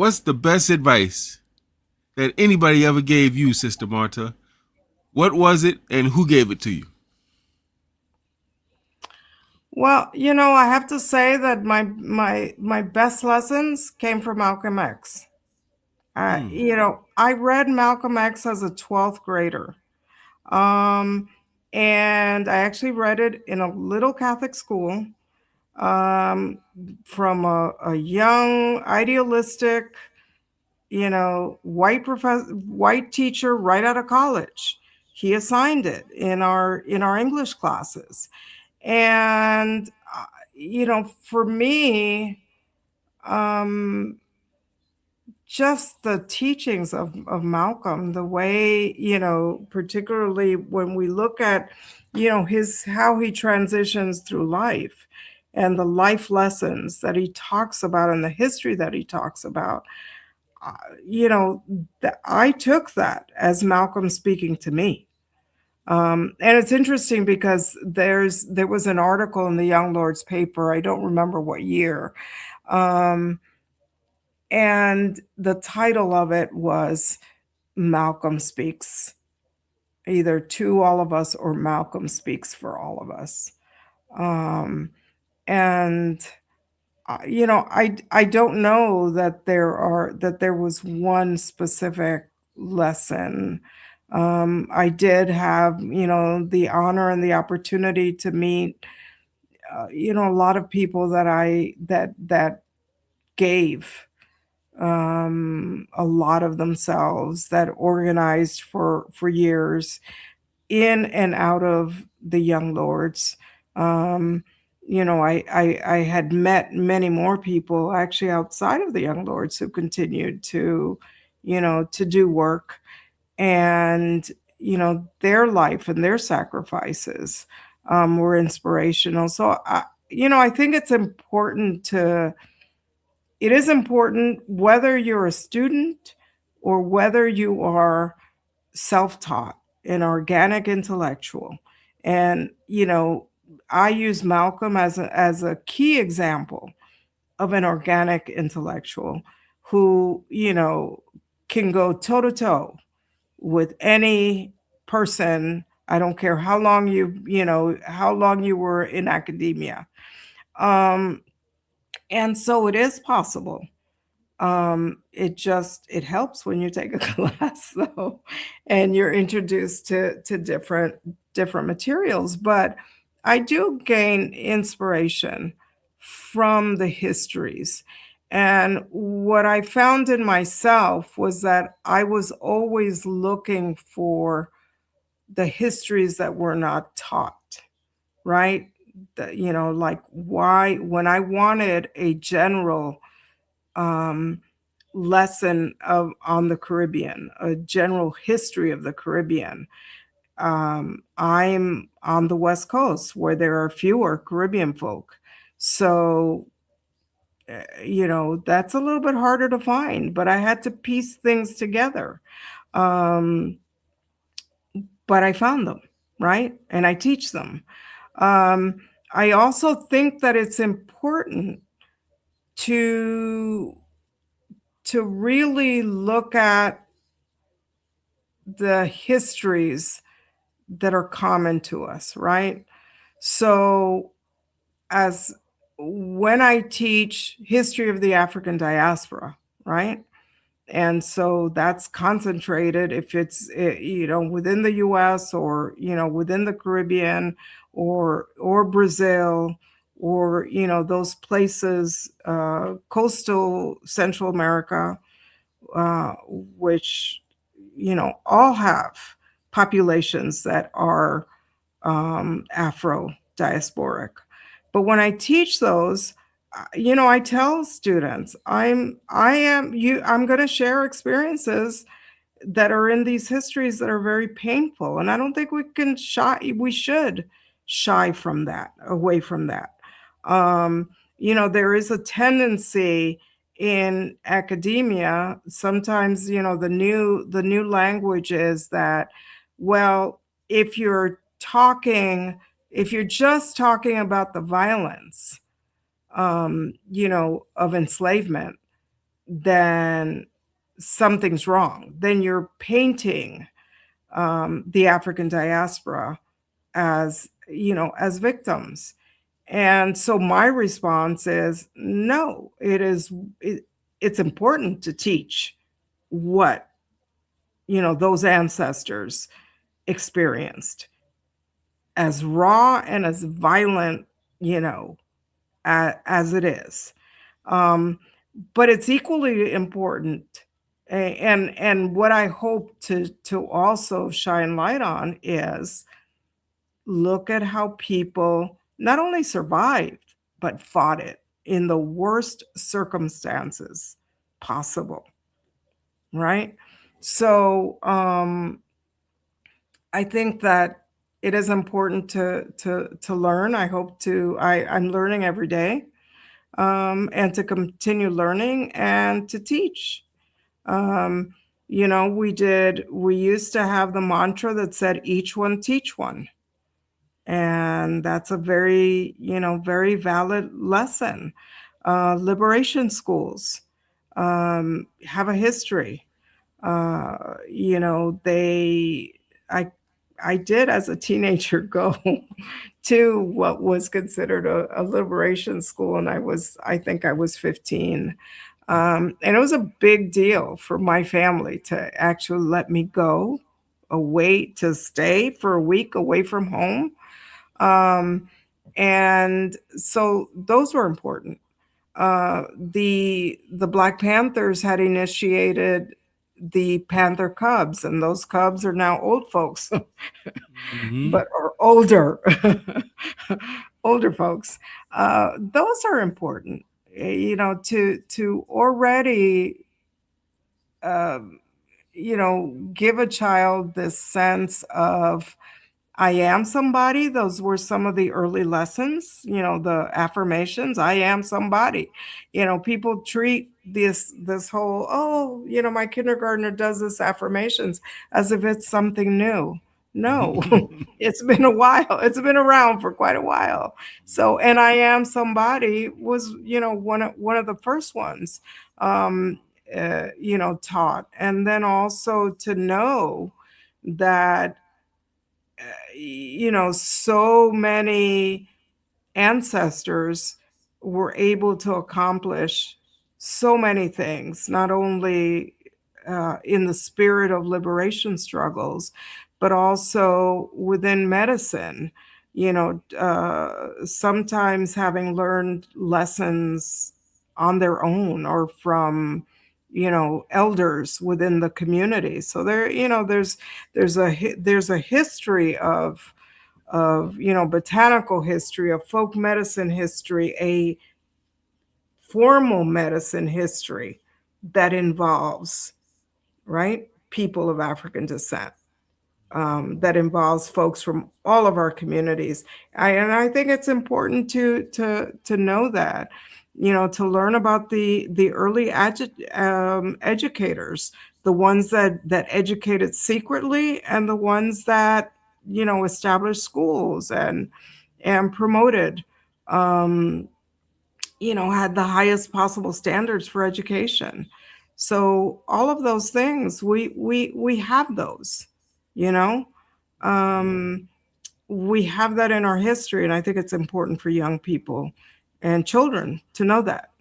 What's the best advice that anybody ever gave you, Sister Marta? What was it and who gave it to you? Well, I have to say that my best lessons came from Malcolm X. Hmm. I read Malcolm X as a 12th grader. Um, and I actually read it in a little Catholic school, um, from a young, idealistic, white teacher right out of college. He assigned it in our English classes. And for me, um, just the teachings of Malcolm, the way, particularly when we look at, his how he transitions through life and the life lessons that he talks about and the history that he talks about, uh, you know, I took that as Malcolm speaking to me. And it's interesting because there was an article in the Young Lords paper. I don't remember what year. Um, and the title of it was Malcolm Speaks, either to all of us or Malcolm Speaks for all of us. Um, and I don't know that there was one specific lesson. I did have, the honor and the opportunity to meet, a lot of people that gave, a lot of themselves, that organized for years in and out of the Young Lords. Um, I had met many more people actually outside of the Young Lords who continued to do work, and their life and their sacrifices, were inspirational. So I think it is important whether you're a student or whether you are self-taught, an organic intellectual. And I use Malcolm as a key example of an organic intellectual who can go toe to toe with any person. I don't care how long you were in academia. um and so it is possible. It helps when you take a class though, and you're introduced to different materials. But I do gain inspiration from the histories. And what I found in myself was that I was always looking for the histories that were not taught, right? Like, why, when I wanted a general, um, lesson of on the Caribbean, a general history of the Caribbean. I'm on the West Coast where there are fewer Caribbean folk. So, that's a little bit harder to find, but I had to piece things together. Um, but I found them, right? And I teach them. Um, I also think that it's important to really look at the histories that are common to us, right? So, as when I teach history of the African diaspora, right? And so that's concentrated if it's within the US, or within the Caribbean, or Brazil, or those places, coastal Central America, which all have populations that are, Afro diasporic. But when I teach those, I tell students, I'm going to share experiences that are in these histories that are very painful, and I don't think we should shy from that, away from that. There is a tendency in academia sometimes, the new language is that, well, if you're if you're just talking about the violence, of enslavement, then something's wrong. Then you're painting the African diaspora as, as victims. And so my response is no, it's important to teach what, those ancestors experienced, as raw and as violent, as it is. Um, but it's equally important. And what I hope to also shine light on is look at how people not only survived, but fought it in the worst circumstances possible. Right. So I think that it is important to learn. I'm learning every day, and to continue learning and to teach. Um, we used to have the mantra that said, each one teach one. And that's a very, very valid lesson. Liberation schools have a history. They, I did as a teenager go to what was considered a liberation school, and I think I was 15. And it was a big deal for my family to actually let me go away, to stay for a week away from home. Um, and so those were important. The Black Panthers had initiated the Panther Cubs, and those Cubs are now old folks, Mm-hmm. but are older, older folks. Those are important, to already, um, give a child this sense of I am somebody. Those were some of the early lessons, the affirmations. I am somebody. People treat this whole, oh, my kindergartner does this affirmations as if it's something new. No, it's been a while. It's been around for quite a while. So, and I am somebody was, one of the first ones, taught. And then also to know that so many ancestors were able to accomplish so many things, not only in the spirit of liberation struggles, but also within medicine. Sometimes having learned lessons on their own or from elders within the community. So there, there's a history of botanical history, of folk medicine history, a formal medicine history that involves, right, people of African descent, that involves folks from all of our communities. And I think it's important to know that, to learn about the early educators, the ones that educated secretly, and the ones that established schools and promoted, um, had the highest possible standards for education. So all of those things, we have those, you know. Um, we have that in our history, and I think it's important for young people and children to know that.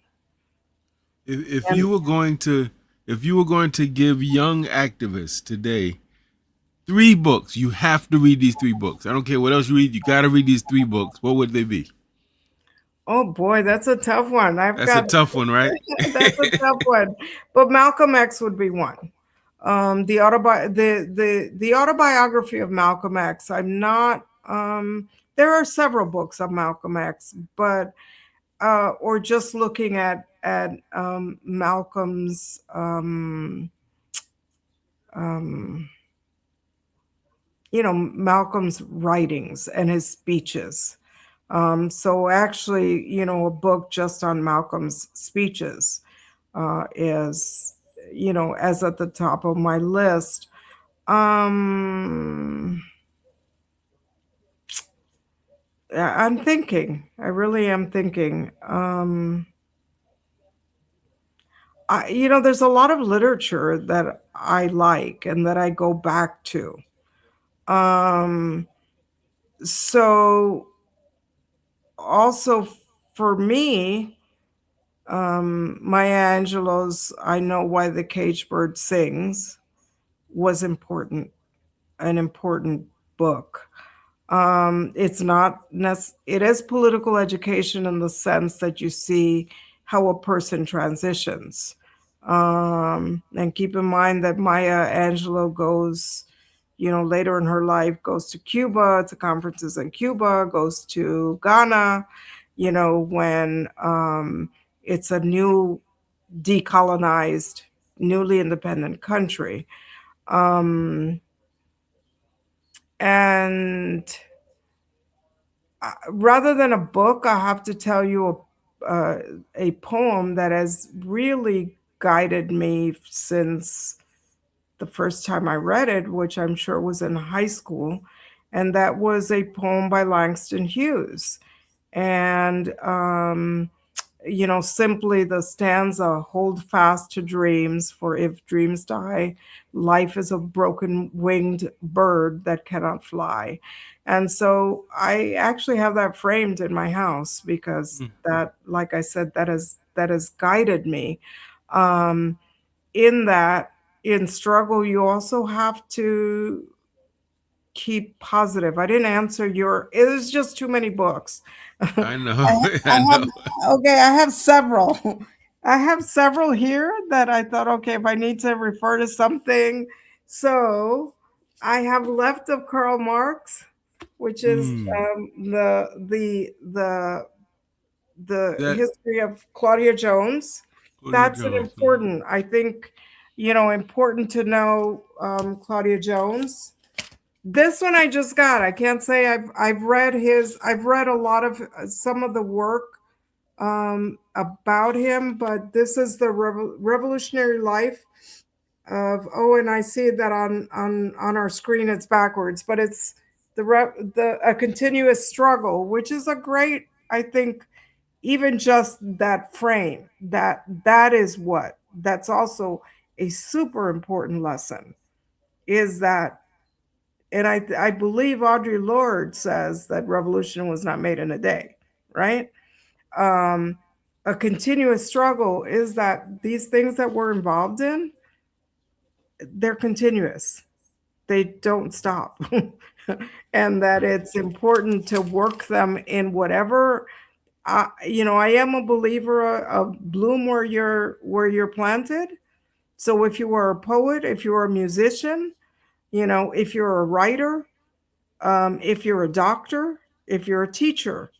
If And you were going to give young activists today three books, you have to read these three books. I don't care what else you read, you got to read these three books. What would they be? oh boy, that's a tough one. I've That's a got tough one, right? that's a tough one. But Malcolm X would be one. The autobiography of Malcolm X. I'm not. There are several books of Malcolm X, but or just looking at Malcolm's um, Malcolm's writings and his speeches. So actually, a book just on Malcolm's speeches is, as at the top of my list. Um, I'm thinking. I really am thinking. there's a lot of literature that I like and that I go back to. Um, so also for me, Maya Angelou's "I Know Why the Caged Bird Sings" was an important book. It's not it is political education in the sense that you see how a person transitions. And keep in mind that Maya Angelou goes, later in her life, goes to Cuba, to conferences in Cuba, goes to Ghana, when it's a new decolonized, newly independent country. Um, and rather than a book, I have to tell you a poem that has really guided me since the first time I read it, which I'm sure was in high school. And that was a poem by Langston Hughes. And simply the stanza, "Hold fast to dreams, for if dreams die, life is a broken winged bird that cannot fly." And so I actually have that framed in my house because Mm. that, like I said, that has guided me. Um, in that, in struggle, you also have to keep positive. I didn't answer your, it was just too many books. I know. I I have, know. okay, I have several. I have several here that I thought, okay, if I need to refer to something. So I have Left of Karl Marx, which is Mm. the That history of Claudia Jones. Claudia That's an Jones. important, I think, important to know Claudia Jones. This one I just got. I can't say I've read his. I've read a lot of some of the work about him, but this is the revolutionary life of. Oh, and I see that on our screen. It's backwards, but it's the a continuous struggle, which is a great. I think even just that frame, that is what, that's also a super important lesson, is that, and I believe Audre Lorde says that revolution was not made in a day, right? Um, a continuous struggle is that these things that we're involved in, they're continuous. They don't stop. And that Right. it's important to work them in whatever. I am a believer of bloom where you're planted. So if you are a poet, if you're a musician, if you're a writer, if you're a doctor, if you're a teacher,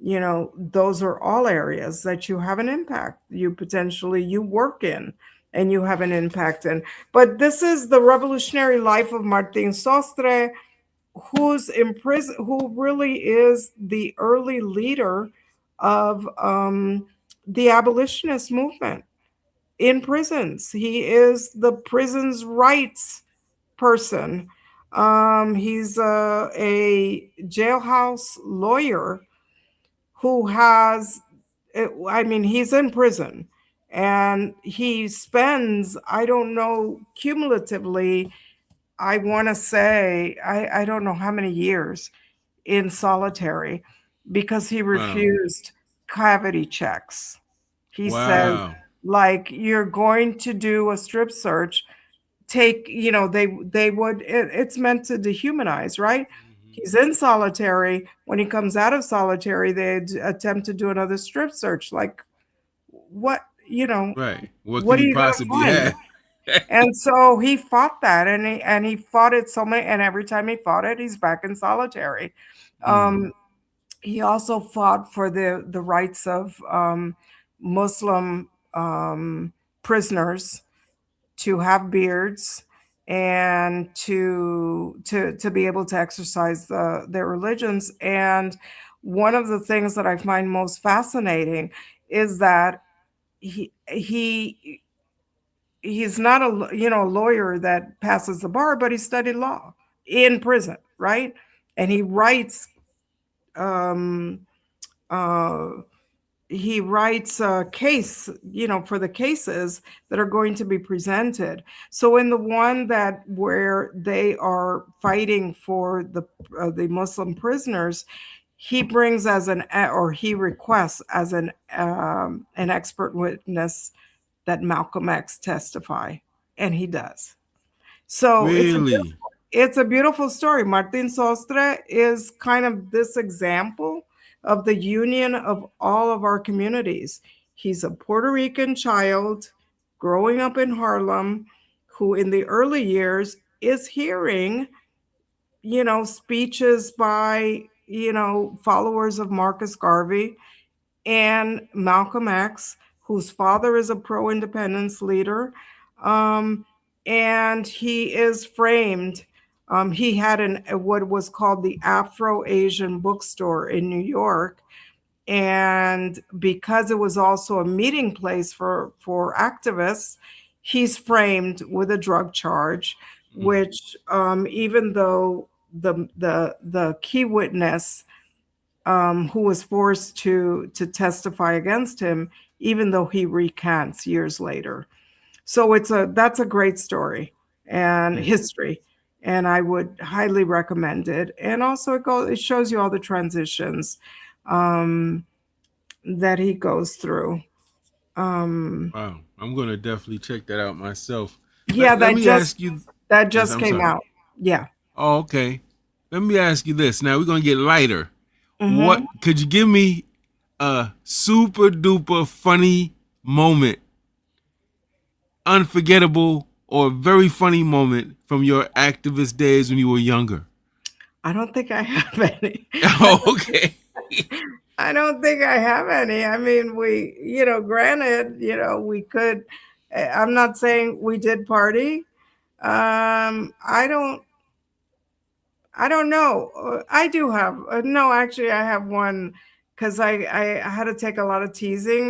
those are all areas that you have an impact. You work in, and you have an impact in. But this is the revolutionary life of Martin Sostre, who's in prison, who really is the early leader of the abolitionist movement in prisons. He is the prison's rights person. He's a jailhouse lawyer who has, I mean, he's in prison and he spends, I don't know, cumulatively, I want to say, I don't know how many years in solitary because he Wow. refused cavity checks. He says, Wow. like, you're going to do a strip search, take, they would, it's meant to dehumanize, right? Mhm. He's in solitary. When he comes out of solitary, they attempt to do another strip search. Like, what, Right. What what could are he you going possibly to find? have? And so he fought that, and he fought it so many, and every time he fought it, he's back in solitary. Mm. Um, he also fought for the rights of Muslim prisoners to have beards and to be able to exercise their religions. And one of the things that I find most fascinating is that he's not a lawyer that passes the bar, but he studied law in prison, right? And he writes um, uh, he writes a case, for the cases that are going to be presented. So in the one that where they are fighting for the Muslim prisoners, he brings as or he requests as an expert witness that Malcolm X testify, and he does. So Really? it's a beautiful story. Martin Sostre is kind of this example of the union of all of our communities. He's a Puerto Rican child growing up in Harlem who, in the early years, is hearing, speeches by, followers of Marcus Garvey and Malcolm X, whose father is a pro independence leader. Um, and he is framed. He had what was called the Afro Asian bookstore in New York. And because it was also a meeting place for activists, he's framed with a drug charge, which even though the key witness who was forced to testify against him, even though he recants years later. So that's a great story and history, and I would highly recommend it. And also it shows you all the transitions um, that he goes through. Um, Wow. I'm gonna definitely check that out myself. yeah, Let me ask you. that Yes, just I'm came sorry. out. Yeah. Oh, okay. Let me ask you this. Now we're gonna get lighter. What Hmm. could you give me a super duper funny moment, unforgettable or very funny moment from your activist days when you were younger? I don't think I have any. Oh, okay. I don't think I have any. I mean, granted, we could. I'm not saying we did party. I don't. I don't know. I do have. No, actually, I have one because I had to take a lot of teasing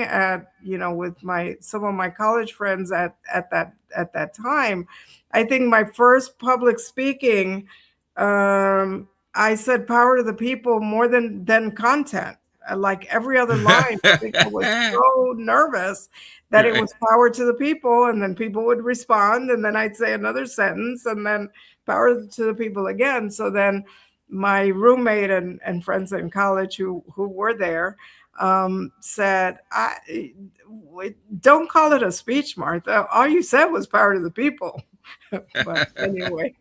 with some of my college friends at that time. I think my first public speaking, I said "power to the people" more than content. Like every other line, I think I was so nervous that it Right. was "power to the people," and then people would respond, and then I'd say another sentence, and then "power to the people" again. So then my roommate and friends in college who were there said, don't call it a speech, Martha. All you said was "power to the people." But anyway,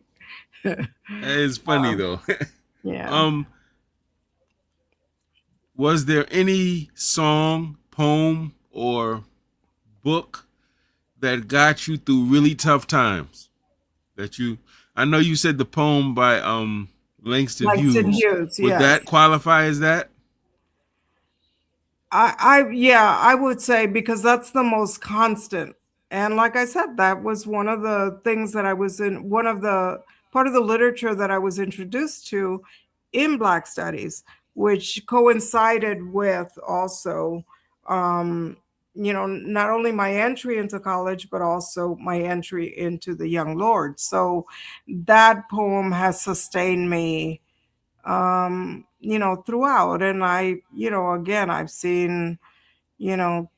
It's funny um, though. yeah. um, was there any song, poem, or book that got you through really tough times? That you, I know you said the poem by Langston Langston Hughes. Hughes, Would yes. that qualify as that? Yeah, I would say because that's the most constant. And like I said, that was one of the things that I was in one of the part of the literature that I was introduced to in Black Studies, which coincided with also, not only my entry into college, but also my entry into the Young Lords. So that poem has sustained me throughout. And again, I've seen, you know,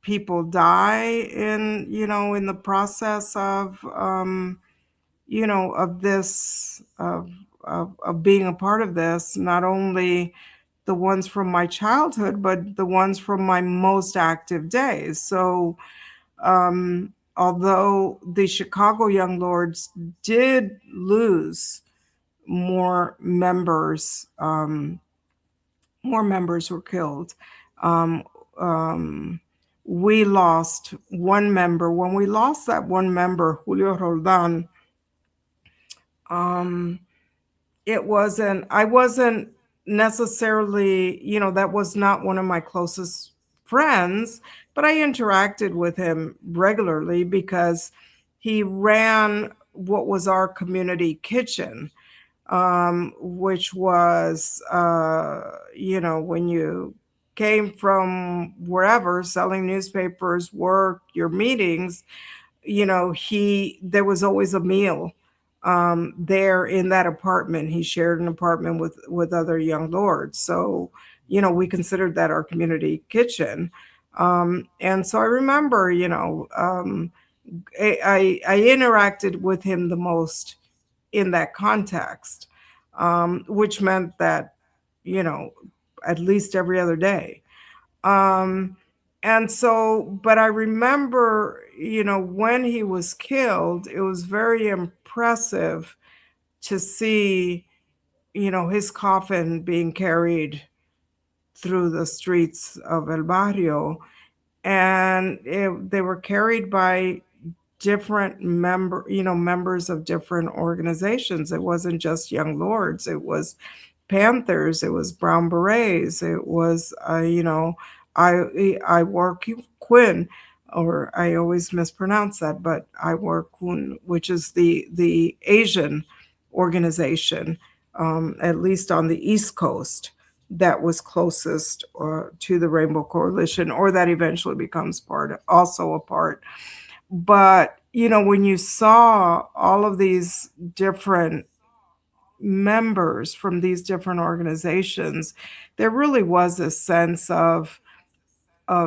people die in the process of this, of being a part of this, not only the ones from my childhood, but the ones from my most active days. So, although the Chicago Young Lords did lose more members, more members were killed. Um, um, we lost one member. When we lost that one member, Julio Roldan, um, I wasn't necessarily, that was not one of my closest friends, but I interacted with him regularly because he ran what was our community kitchen, which was, when you came from wherever selling newspapers, work, your meetings, there was always a meal there in that apartment. He shared an apartment with other young lords. So we considered that our community kitchen. And so I remember, I interacted with him the most in that context, which meant that, you know, at least every other day. Um, and so, but I remember, when he was killed, it was very impressive to see, his coffin being carried through the streets of El Barrio. And they were carried by different members of different organizations. It wasn't just Young Lords. It was Panthers. It was Brown Berets. It was, I work Quinn, or I always mispronounce that, but I work Kun, which is the Asian organization, at least on the East Coast, that was closest to the Rainbow Coalition, or that eventually becomes also a part. But when you saw all of these different members from these different organizations, there really was a sense of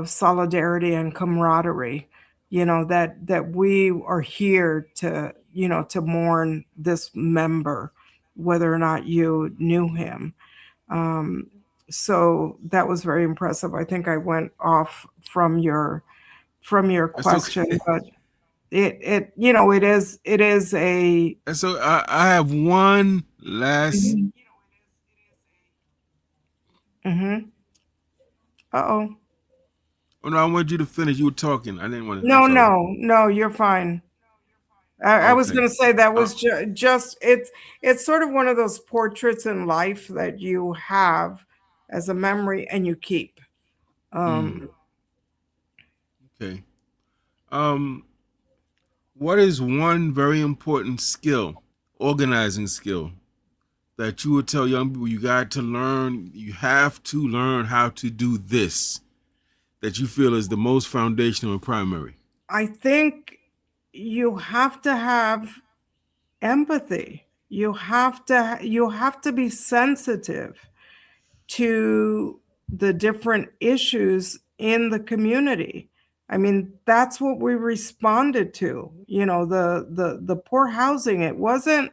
solidarity and camaraderie, that we are here to, to mourn this member, whether or not you knew him. um, so that was very impressive. I think I went off from your That's question, okay. but it is a. And so I have one last. Mhm. Mhm. Uh-oh. Oh no, I wanted you to finish. You were talking. I didn't want to. I'm No, sorry. no, no, you're fine. I was Okay. going to say that Uh, was just it's sort of one of those portraits in life that you have as a memory and you keep. mm, Um, okay. Um, what is one very important skill, organizing skill, that you would tell young people you got to learn? You have to learn how to do this. That you feel is the most foundational and primary. I think you have to have empathy. You have to be sensitive to the different issues in the community. I mean, that's what we responded to. The poor housing. It wasn't,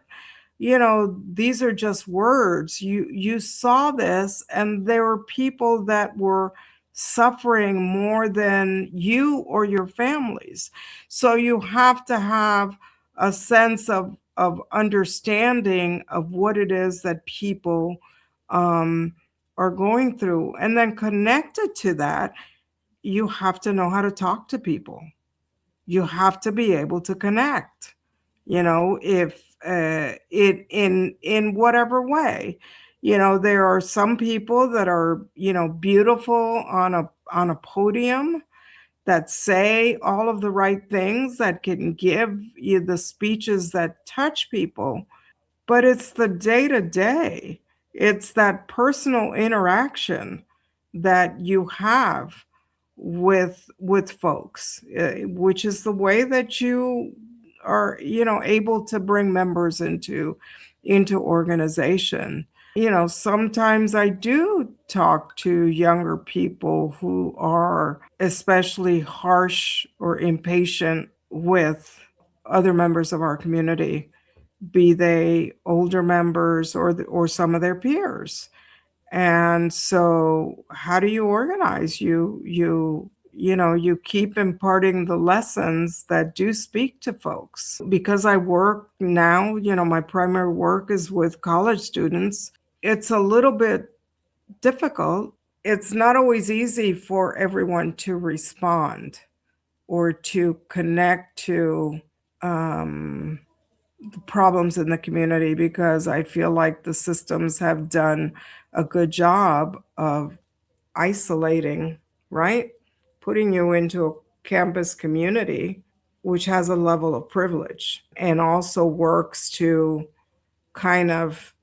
these are just words. You saw this, and there were people that were suffering more than you or your families. So you have to have a sense of understanding of what it is that people um, are going through, and then connected to that, you have to know how to talk to people. You have to be able to connect, if it in whatever way. There are some people that are, beautiful on a podium, that say all of the right things, that can give you the speeches that touch people. But it's the day to day, it's that personal interaction that you have with folks, which is the way that you are, able to bring members into organization. Sometimes I do talk to younger people who are especially harsh or impatient with other members of our community, be they older members or some of their peers. And so how do you organize? You keep imparting the lessons that do speak to folks. Because I work now, my primary work is with college students. It's a little bit difficult. It's not always easy for everyone to respond or to connect to um, the problems in the community, because I feel like the systems have done a good job of isolating, right? Putting you into a campus community, which has a level of privilege and also works to kind of,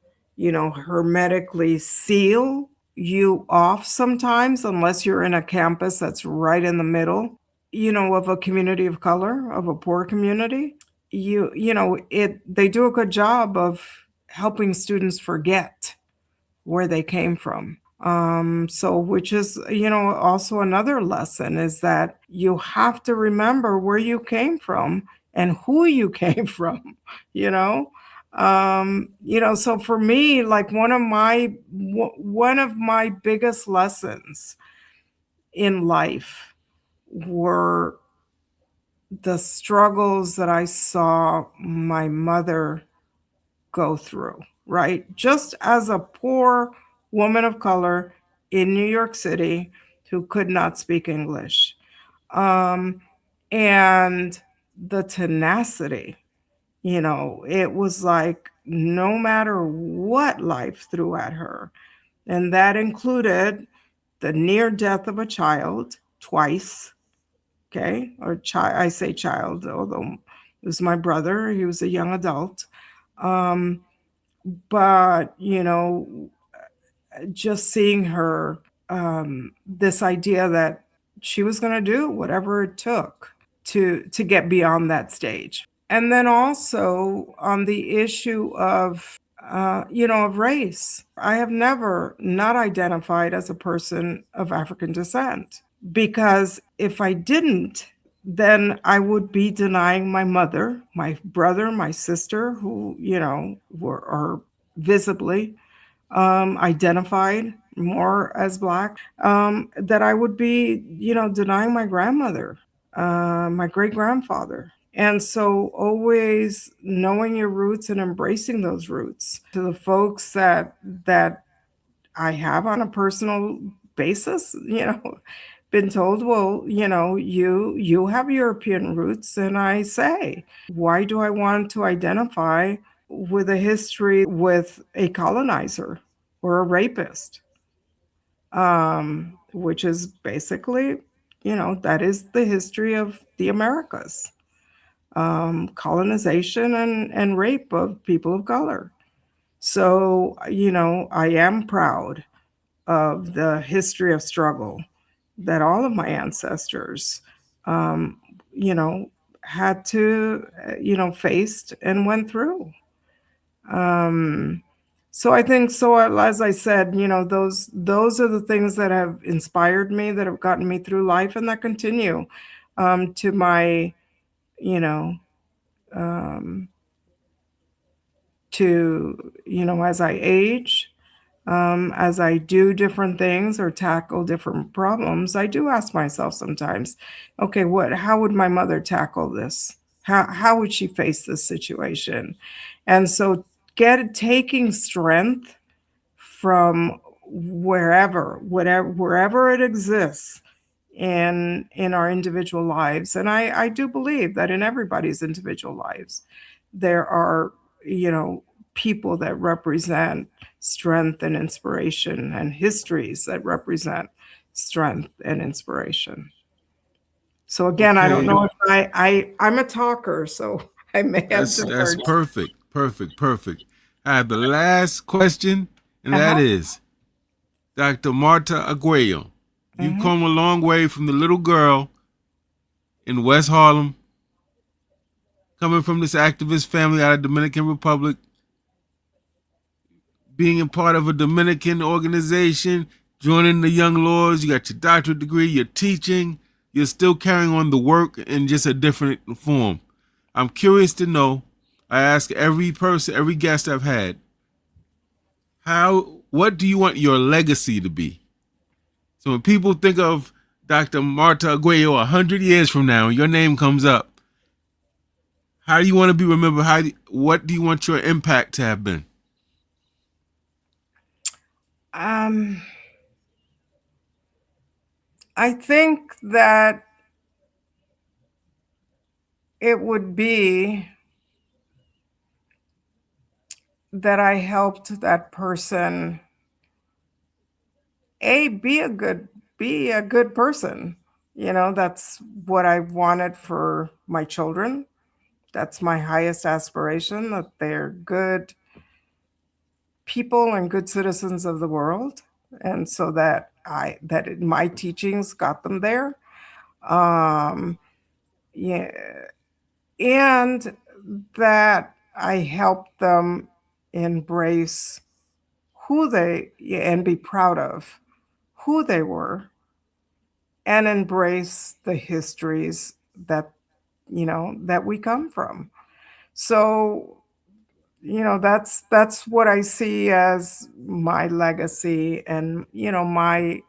hermetically seal you off sometimes, unless you're in a campus that's right in the middle, of a community of color, of a poor community. They do a good job of helping students forget where they came from. So, which is, also another lesson is that you have to remember where you came from and who you came from, you know? So for me, like one of my biggest lessons in life were the struggles that I saw my mother go through, right? Just as a poor woman of color in New York City who could not speak English. Um, and the tenacity, it was like no matter what life threw at her, and that included the near death of a child twice. Okay, or child, I say child, although it was my brother, he was a young adult. Um, but just seeing her, this idea that she was going to do whatever it took to get beyond that stage. And then also on the issue of race, I have never not identified as a person of African descent, because if I didn't, then I would be denying my mother, my brother, my sister, who are visibly identified more as Black, that I would be, denying my grandmother, my great grandfather. And so, always knowing your roots and embracing those roots. To the folks that I have on a personal basis, been told, well, you have European roots, and I say, why do I want to identify with a history with a colonizer or a rapist? Which is basically, that is the history of the Americas, colonization and rape of people of color. So, I am proud of the history of struggle that all of my ancestors, um, you know, had to, faced and went through. Um, so I think so. As I said, those are the things that have inspired me, that have gotten me through life, and that continue to my, you know, um, to as I age, as I do different things or tackle different problems, I do ask myself sometimes, okay, how would my mother tackle this? How would she face this situation? And so taking strength from wherever it exists in our individual lives. And I do believe that in everybody's individual lives, there are, people that represent strength and inspiration, and histories that represent strength and inspiration. So again, I don't Okay, know if I'm a talker, so I may have that's diverged. perfect, perfect, perfect. I have the last question, and that Uh-huh. is, Dr. Marta Arguello, you've Hmm. come a long way from the little girl in West Harlem, coming from this activist family out of Dominican Republic, being a part of a Dominican organization, joining the Young Lords. You got your doctorate degree, you're teaching, you're still carrying on the work in just a different form. I'm curious to know, I ask every person, every guest I've had, what do you want your legacy to be? So when people think of Dr. Marta Arguello 100 years from now, your name comes up, how do you want to be remembered? What do you want your impact to have been? Um, I think that it would be that I helped that person be a good person. That's what I wanted for my children. That's my highest aspiration, that they're good people and good citizens of the world. And so my teachings got them there. Um, yeah, and that I helped them embrace who they and be proud of who they were and embrace the histories that that we come from. So, that's what I see as my legacy, and my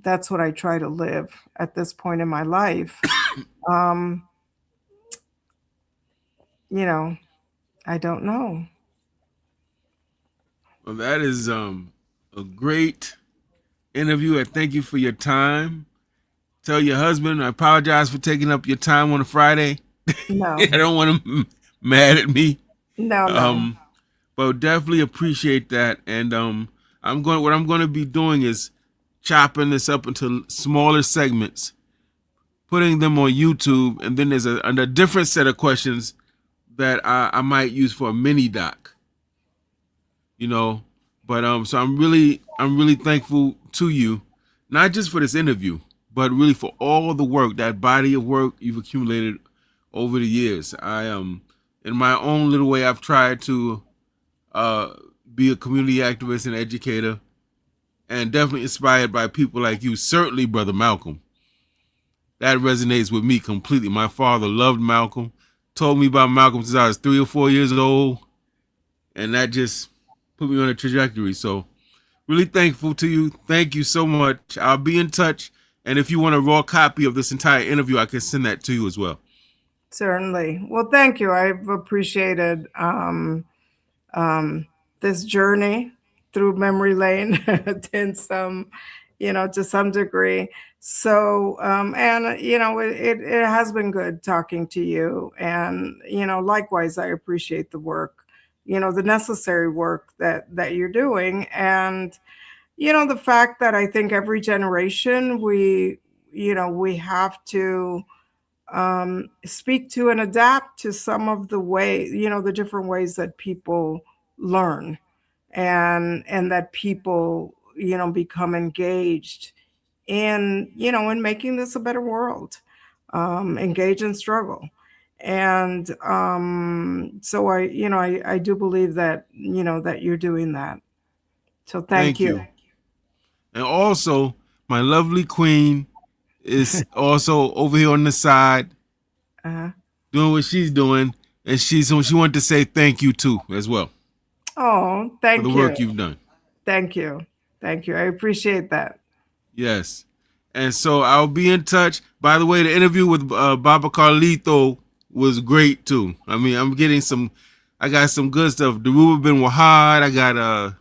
that's what I try to live at this point in my life. Um, you know, I don't know. Well, that is a great interview. I thank you for your time. Tell your husband I apologize for taking up your time on a Friday. I No, don't want him mad at me. no, no. Um, but definitely appreciate that. And what I'm going to be doing is chopping this up into smaller segments, putting them on YouTube, and then there's a different set of questions that I might use for a mini doc. You know, but so I'm really thankful to you, not just for this interview, but really for all the work, that body of work you've accumulated over the years. In my own little way, I've tried to uh, be a community activist and educator, and definitely inspired by people like you. Certainly, Brother Malcolm. That resonates with me completely. My father loved Malcolm, told me about Malcolm since I was 3 or 4 years old, and that just put me on a trajectory. So, really thankful to you. Thank you so much. I'll be in touch, and if you want a raw copy of this entire interview, I can send that to you as well. Certainly. Well, thank you. I've appreciated um, this journey through memory lane in some, to some degree. So, and it has been good talking to you, and likewise, I appreciate the work, the necessary work that you're doing, and the fact that I think every generation we have to speak to and adapt to some of the way, the different ways that people learn, and that people, become engaged in making this a better world, engage and struggle. And so I do believe that, that you're doing that. So thank Thank you. you. And also, my lovely queen is also over here on the side uh, doing what she's doing, and she wanted to say thank you too as well oh, for the thank you. work you've done. Thank you. Thank you. I appreciate that. Yes. And so I'll be in touch. By the way, the interview with Baba Carlito was great too. I mean, I got some good stuff. Daruba bin Wahad. I got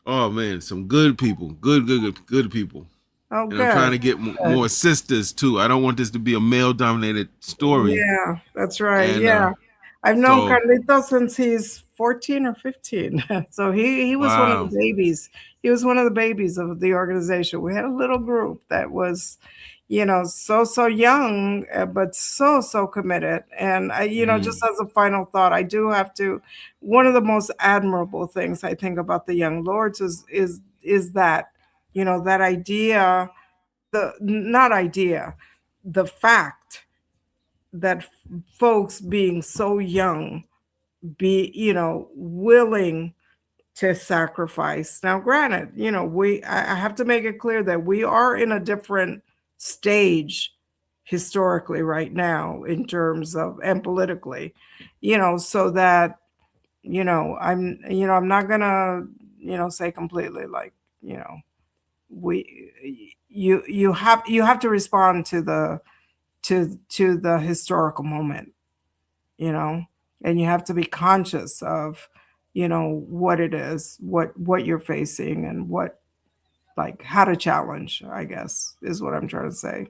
oh man, some good people, good people. Oh, And I'm trying good. to get Good. more sisters too. I don't want this to be a male-dominated story. Yeah, that's right. And Yeah. I've known so, Carlito since he's 14 or 15. So he was one of the wow. babies. He was one of the babies of the organization. We had a little group that was, so young, but so committed. And just Mm, as a final thought, I do have to. One of the most admirable things I think about the Young Lords is that, that idea, the not idea, the fact that folks being so young be willing to sacrifice. Now granted, I have to make it clear that we are in a different stage historically right now in terms of, and politically, so that I'm not gonna say completely like, you know we you have to respond to the historical moment, you know and you have to be conscious of what it is, what you're facing, and what, like, how to challenge, I guess, is what I'm trying to say.